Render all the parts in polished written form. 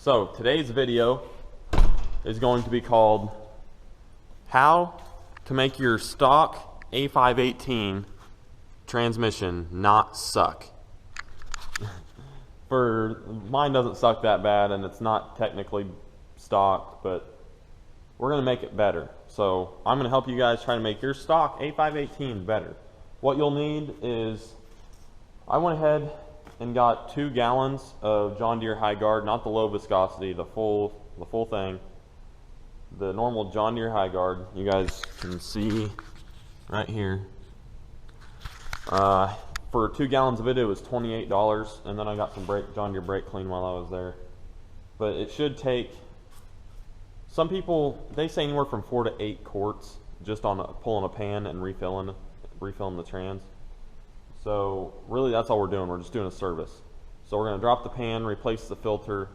So today's video is going to be called How to Make Your Stock A518 Transmission Not Suck. For mine doesn't suck that bad, and it's not technically stocked, but we're going to make it better. So I'm going to help you guys try to make your stock A518 better. What you'll need is, I went ahead and got 2 gallons of John Deere High Guard, not the low viscosity, the full thing. The normal John Deere High Guard, you guys can see right here. For 2 gallons of it, it was $28, and then I got some John Deere brake clean while I was there. But it should take, some people, they say anywhere from 4 to 8 quarts just on pulling a pan and refilling the trans. So really that's all we're doing, we're just doing a service. So we're going to drop the pan, replace the filter,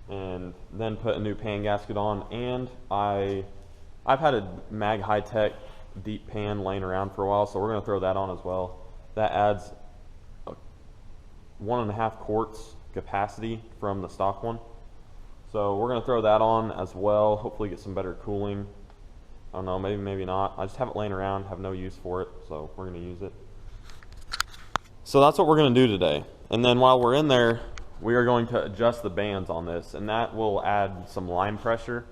and then put a new pan gasket on. And I've had a Mag High-Tech deep pan laying around for a while, so we're going to throw that on as well. That adds 1.5 quarts capacity from the stock one. So we're going to throw that on as well, hopefully get some better cooling. I don't know, maybe not. I just have it laying around, have no use for it, so we're going to use it. So that's what we're going to do today. And then while we're in there, we are going to adjust the bands on this, and that will add some line pressure.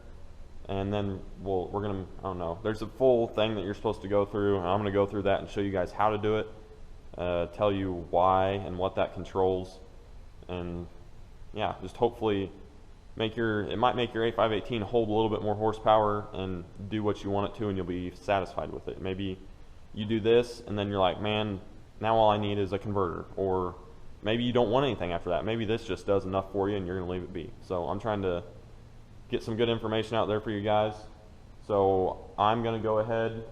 And then we're going to, I don't know, there's a full thing that you're supposed to go through, and I'm going to go through that and show you guys how to do it, tell you why and what that controls, and yeah, just hopefully it might make your A518 hold a little bit more horsepower and do what you want it to, and you'll be satisfied with it. Maybe you do this and then you're like, man, now all I need is a converter. Or maybe you don't want anything after that. Maybe this just does enough for you and you're going to leave it be. So I'm trying to get some good information out there for you guys. So I'm going to go ahead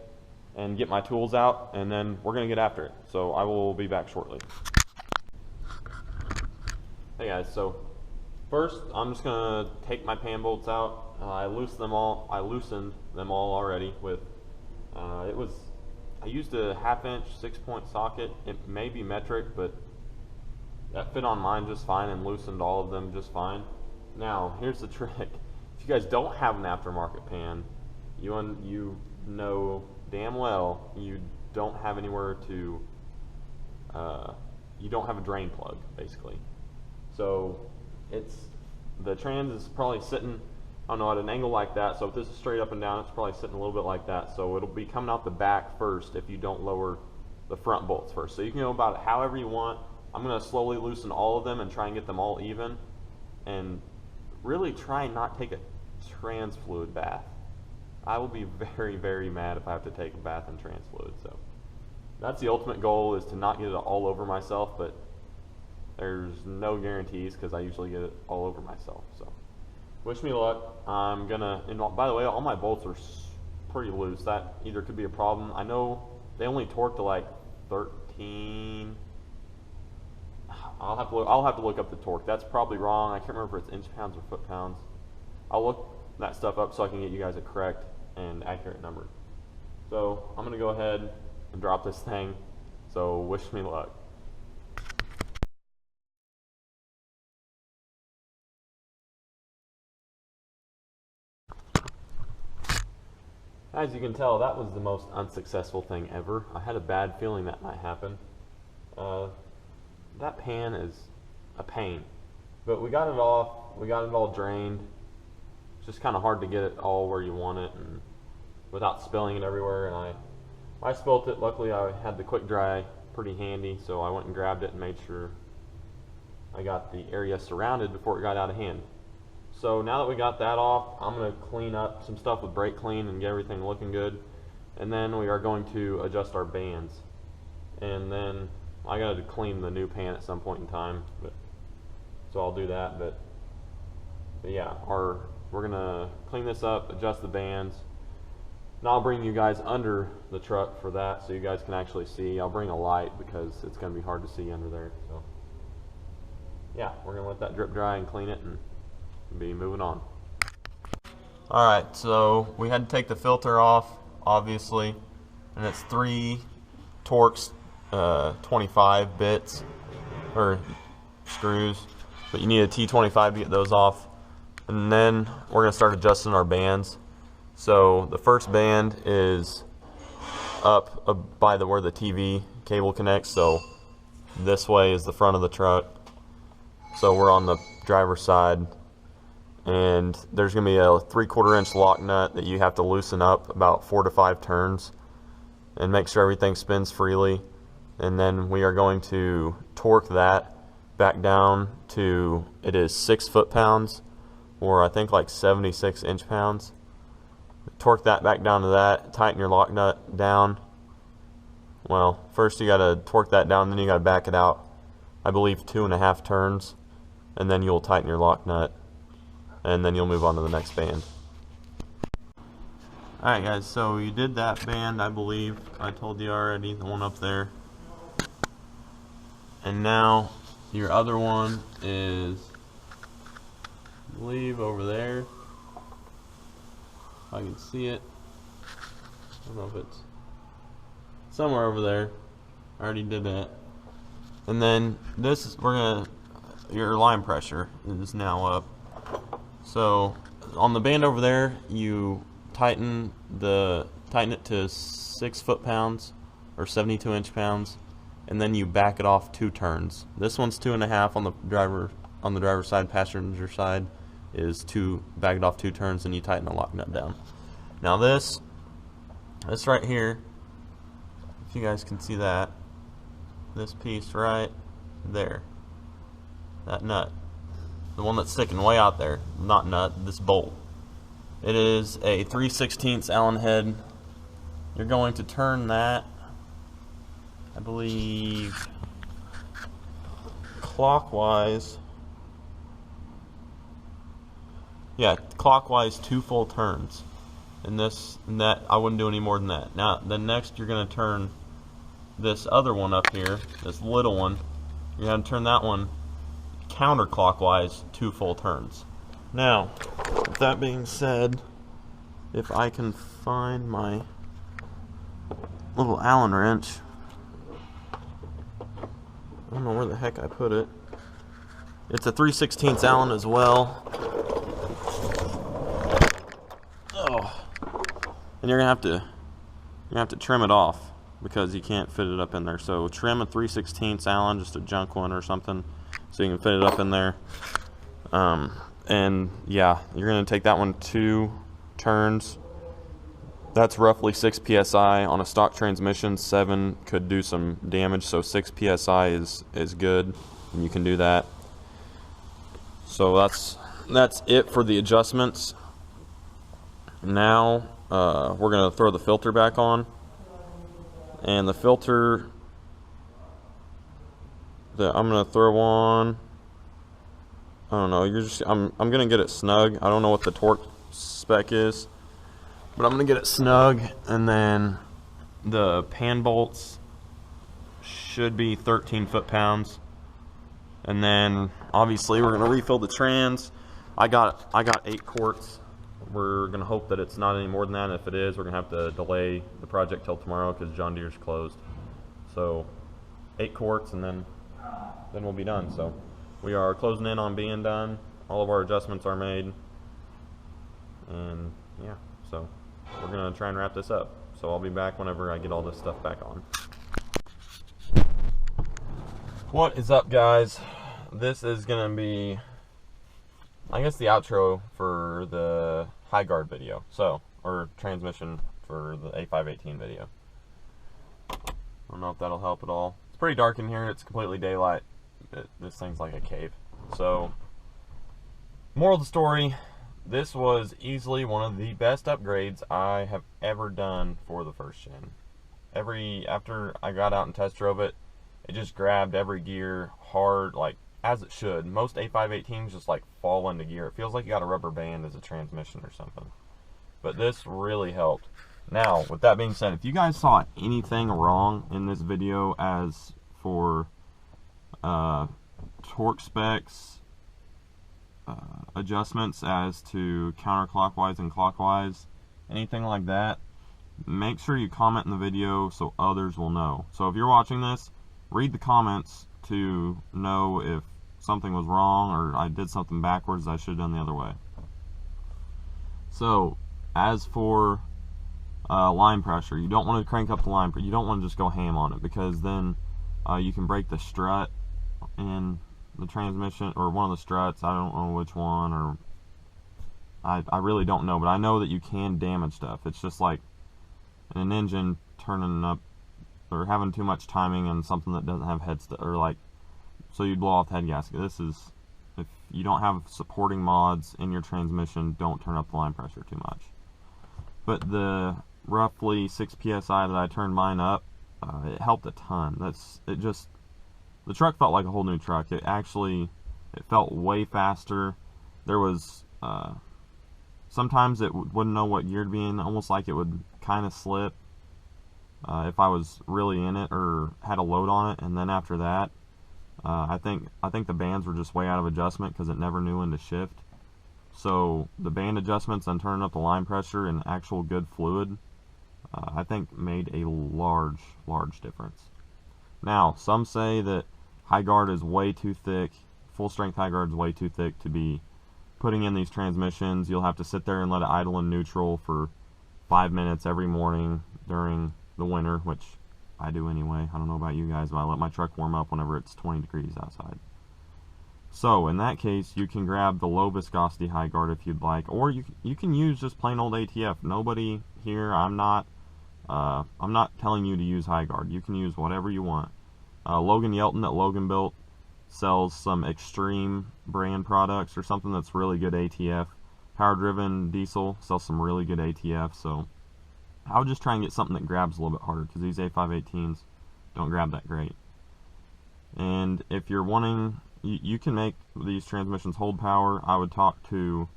and get my tools out, and then we're going to get after it. So I will be back shortly. Hey guys, so first I'm just going to take my pan bolts out. I loosened them all already with, I used a 1/2 inch 6-point socket. It may be metric, but that fit on mine just fine and loosened all of them just fine. Now, here's the trick. If you guys don't have an aftermarket pan, you know damn well you don't have anywhere to, you don't have a drain plug, basically. So the trans is probably sitting, I don't know, at an angle like that. So if this is straight up and down, it's probably sitting a little bit like that. So it'll be coming out the back first if you don't lower the front bolts first. So you can go about it however you want. I'm going to slowly loosen all of them and try and get them all even. And really try and not take a trans fluid bath. I will be very, very mad if I have to take a bath in trans fluid. So that's the ultimate goal, is to not get it all over myself, but there's no guarantees because I usually get it all over myself. So wish me luck. I'm gonna, and by the way, all my bolts are pretty loose. That either could be a problem. I know they only torque to like 13. I'll have to look up the torque. That's probably wrong. I can't remember if it's inch pounds or foot pounds. I'll look that stuff up so I can get you guys a correct and accurate number. So I'm gonna go ahead and drop this thing. So wish me luck. As you can tell, that was the most unsuccessful thing ever. I had a bad feeling that might happen. That pan is a pain. But we got it off, we got it all drained. It's just kind of hard to get it all where you want it and without spilling it everywhere. And I spilt it. Luckily I had the quick dry pretty handy, so I went and grabbed it and made sure I got the area surrounded before it got out of hand. So now that we got that off, I'm going to clean up some stuff with brake clean and get everything looking good. And then we are going to adjust our bands. And then I got to clean the new pan at some point in time, so I'll do that. But yeah, we're going to clean this up, adjust the bands. Now I'll bring you guys under the truck for that so you guys can actually see. I'll bring a light because it's going to be hard to see under there. So yeah, we're going to let that drip dry and clean it and be moving on. Alright, so we had to take the filter off, obviously, and it's 3 Torx 25 bits or screws. but you need a T25 to get those off. And then we're going to start adjusting our bands. So the first band is up by where the TV cable connects. So this way is the front of the truck. So we're on the driver's side, and there's going to be a 3/4 inch lock nut that you have to loosen up about 4 to 5 turns and make sure everything spins freely. And then we are going to torque that back down to, it is 6 foot-pounds, or I think like 76 inch-pounds. Torque that back down to that, tighten your lock nut down. Well, first you got to torque that down, then you got to back it out, I believe 2.5 turns, and then you'll tighten your lock nut, and then you'll move on to the next band. Alright guys, so you did that band, I believe. I told you already, the one up there. And now your other one is, I believe, over there. If I can see it. I don't know if it's somewhere over there. I already did that. And then this is, your line pressure is now up. So on the band over there, you tighten it to 6 foot-pounds or 72 inch-pounds, and then you back it off 2 turns. This one's 2.5 on the driver's side. Passenger side is 2. Back it off 2 turns, and you tighten the lock nut down. Now this right here, if you guys can see that, this piece right there, that nut, the one that's sticking way out there, not nut, this bolt. It is a 3/16 Allen head. You're going to turn that, I believe, clockwise. Yeah, clockwise 2 full turns. And that, I wouldn't do any more than that. Now, then next you're going to turn this other one up here, this little one. You're going to turn that one counterclockwise 2 full turns. Now, with that being said, if I can find my little Allen wrench, I don't know where the heck I put it. It's a 3/16 Allen as well. Oh, and you're gonna have to trim it off because you can't fit it up in there. So trim a 3/16 Allen, just a junk one or something, so you can fit it up in there. And yeah, you're gonna take that one 2 turns. That's roughly 6 psi. On a stock transmission, 7 could do some damage, so 6 psi is good, and you can do that. So that's it for the adjustments. Now we're gonna throw the filter back on, and the filter that I'm gonna throw on, I don't know, I'm gonna get it snug. I don't know what the torque spec is, but I'm gonna get it snug, and then the pan bolts should be 13 foot-pounds. And then obviously we're gonna refill the trans. I got 8 quarts. We're gonna hope that it's not any more than that, and if it is, we're gonna have to delay the project till tomorrow because John Deere's closed. So 8 quarts, and then we'll be done. So we are closing in on being done. All of our adjustments are made, and yeah, so we're gonna try and wrap this up. So I'll be back whenever I get all this stuff back on. What is up, guys? This is gonna be, I guess, the outro for the high guard video, or transmission for the A518 video. I don't know if that'll help at all. It's pretty dark in here. It's completely daylight. This thing's like a cave. So, moral of the story, this was easily one of the best upgrades I have ever done for the first gen. After I got out and test drove it, it just grabbed every gear hard, like as it should. Most A518s just like fall into gear. It feels like you got a rubber band as a transmission or something. But this really helped. Now, with that being said, if you guys saw anything wrong in this video as for torque specs, adjustments as to counterclockwise and clockwise, anything like that, make sure you comment in the video so others will know. So if you're watching this, read the comments to know if something was wrong or I did something backwards I should have done the other way. So as for line pressure, you don't want to crank up the line pressure. You don't want to just go ham on it, because then you can break the strut in the transmission, or one of the struts. I don't know which one, or I really don't know, but I know that you can damage stuff. It's just like in an engine turning up or having too much timing on something that doesn't have head stuff, or like, so you blow off the head gasket. This is, if you don't have supporting mods in your transmission, don't turn up the line pressure too much. But the roughly 6 psi that I turned mine up, it helped a ton. The truck felt like a whole new truck. It felt way faster. There was sometimes it wouldn't know what gear to be in, almost like it would kind of slip if I was really in it or had a load on it. And then after that, I think the bands were just way out of adjustment because it never knew when to shift. So the band adjustments and turning up the line pressure and actual good fluid, I think made a large difference. Now, some say that high guard is way too thick, full strength high guard is way too thick to be putting in these transmissions. You'll have to sit there and let it idle in neutral for 5 minutes every morning during the winter, which I do anyway. I don't know about you guys, but I let my truck warm up whenever it's 20 degrees outside. So in that case, you can grab the low viscosity high guard if you'd like, or you can use just plain old ATF. Nobody here, I'm not telling you to use high guard. You can use whatever you want. Logan Yelton at Logan Built sells some extreme brand products, or something that's really good ATF. Power Driven Diesel sells some really good ATF. So I would just try and get something that grabs a little bit harder, because these A518s don't grab that great. And if you're wanting, you can make these transmissions hold power. I would talk to,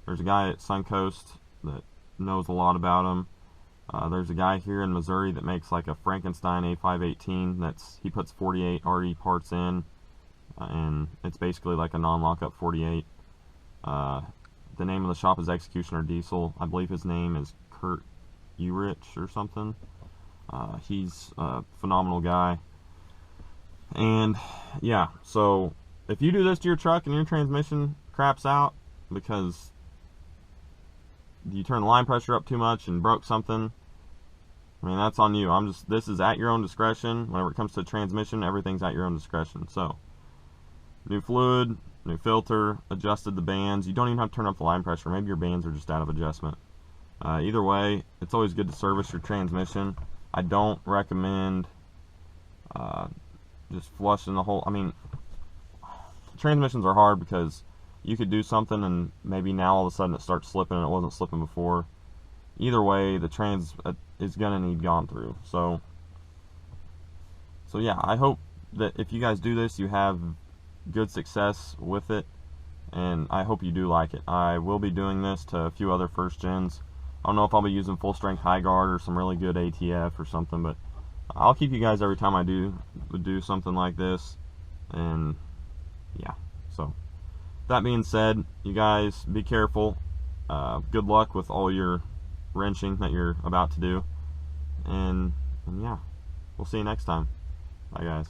there's a guy at Suncoast that knows a lot about them. There's a guy here in Missouri that makes like a Frankenstein A518 he puts 48 RE parts in, and it's basically like a non-lockup 48. The name of the shop is Executioner Diesel. I believe his name is Kurt Urich or something. He's a phenomenal guy. And yeah, so if you do this to your truck and your transmission craps out because you turn the line pressure up too much and broke something, I mean, that's on you. This is at your own discretion. Whenever it comes to transmission, everything's at your own discretion. So, new fluid, new filter, adjusted the bands. You don't even have to turn up the line pressure. Maybe your bands are just out of adjustment. Either way, it's always good to service your transmission. I don't recommend just flushing the whole. I mean, transmissions are hard because you could do something and maybe now all of a sudden it starts slipping and it wasn't slipping before. Either way, the trans is going to need gone through. So yeah, I hope that if you guys do this, you have good success with it, and I hope you do like it. I will be doing this to a few other first gens. I don't know if I'll be using full strength high guard or some really good ATF or something, but I'll keep you guys every time I do something like this. And yeah, so that being said, you guys be careful. Good luck with all your wrenching that you're about to do, and yeah, we'll see you next time. Bye guys.